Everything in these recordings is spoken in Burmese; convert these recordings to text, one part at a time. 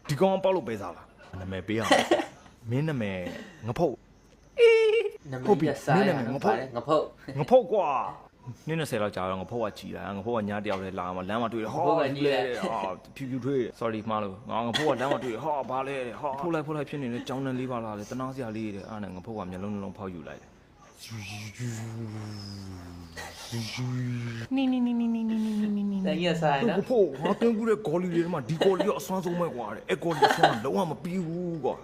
ဒီကောင်ပေါက်လို့ပဲစားလားနာမည်ပေးအောင်မင်းနာမည်ငဖုတ် နာမည်ရစားရငါဖုတ်ငဖုတ်ကွာနင်း20လောက်ကြာတော့ငဖုတ်ကကြည်လာငဖုတ်ကညားတယောက်လေးလာမှာလမ်းမှာတွေ့တယ်ဟာဖြူဖြူထွေး sorry မှားလို့ငါငဖုတ်ကလမ်းမှာတွေ့ဟာဘာလဲတဲ့ဟာဖုတ်လိုက်ဖြစ်နေတယ်ကြောင်းတန်းလေးပါလာတယ်တနာစရာလေးတဲ့အားနဲ့ငဖုတ်ကမျက်လုံးနှလုံးဖောက်ယူလိုက်တယ်နီတန်ရစားရနော်ဖို့ဟာတင်းကူးတဲ့ဂေါ်လီတွေမှာဒီဂေါ်လီကအစွမ်းဆုံးပဲကွာတဲ့အဲဂေါ်လီအစွမ်းလုံးဝမပြီးဘူးကွာ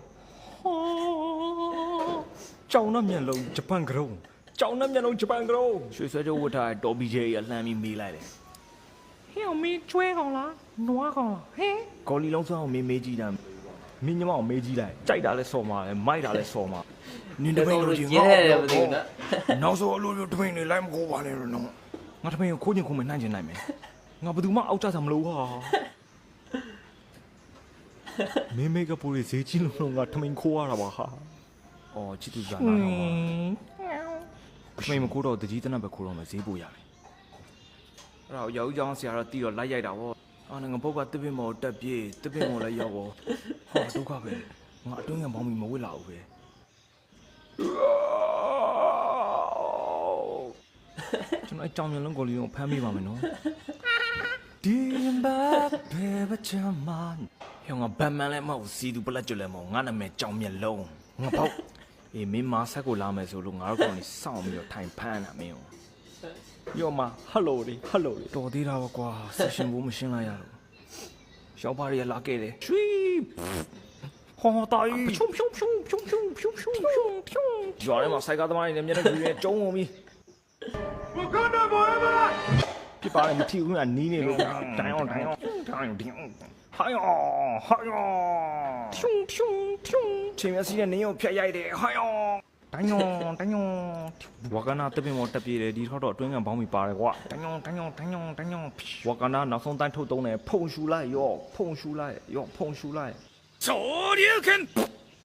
ကြောင်နဲ့မျက်လုံးဂျပန်ကရုံကြောင်နဲ့မျက်လုံးဂျပန်ကရုံရွှေဆွဲကြဝတ်ထားတဲ့တော်ဘီဂျေရလှမ်းပြီးမေးလိုက်တယ်ဟဲ့မင်းကျွဲကောင်လားနွားကောင်လားဟဲ့ဂေါ်လီလုံးစွမ်းအောင်မေးကြည့်တာမင်းညမအောင်မေးကြည့်လိုက်ကြိုက်တာလဲစော်မှာလဲမိုက်တာလဲစော်မှာနင်းတပိန်လို့ကြီးငါနောက်ဆိုအလိုလိုတပိန်နေလိုက်မကိုပါနဲ့တော့ငါတပိန်ကိုခိုးချင်ခိုးမယ်နှိုင်းချင်နိုင်မယ်ငါဘယ်သူမှအောက်ကျစားမလို့ဟာမင်းမေကပူလေးဈေးကြီးလို့ငါတပိန်ခိုးရတာပါဟာအော်ချစ်သူစားနာတော့ပါတပိန်မခိုးတော့တကြီးတနတ်ပဲခိုးတော့မယ်ဈေးပို့ရတယ်အဲ့ဒါရောက်ကြောင်းဆရာတော့တီးတော့လိုက်ရိုက်တာဗောအာငါပုတ်ကတပင်းမော်တက်ပြေးတပင်းမော်လည်းရောက်ဗောဟာဒုက္ခပဲငါအတွင်းကဘောင်းမီမဝစ်လာဘူးပဲကျွန်တော်အကြောင်းမျိုးလုံးကိုလီကိုဖမ်းမိပါမယ်နော်ဒီဘတ်ဘေဘချမန်ဟောငါဘတ်မန်လည်းမဟုတ်စီသူပလက်ကျွလည်းမဟုတ်ငါနာမည်ကြောင်မျက်လုံးငါပေါ့အေးမင်းမဆက်ကိုလာမယ်ဆိုလို့ငါတို့ကောင်ကြီးစောင့်ပြီးတော့ထိုင်ဖမ်းတာမင်းရောမဟယ်လိုလေးတော်သေးတာကွာဆက်ရှင်ဘူးမရှင်းလိုက်ရတော့ရောက်ပါရလာခဲ့တယ်ချွီဟောတိုင်ဖြုံရွာထဲမှာစိုက်ကားသမားတွေနဲ့မျက်နှာကြည့်ရဲကျုံးကုန်ပြီပြပါလေမထီဘူးကနီးနေလို့တိုင်အောင်ဟာယောချင်းမစီနဲ့နင်းကိုဖျက်ရိုက်တယ်ဟာယောတိုင်ယောဝကနာတပင်မော်တက်ပြေးတယ်ဒီထောက်တော့အတွင်းကဘောင်းမီပါတယ်ကွာတိုင်ယောဝကနာနောက်ဆုံးတိုင်းထုတ်သုံးတယ်ဖုန်ရှူလိုက်ရောဖုန်ရှူလိုက်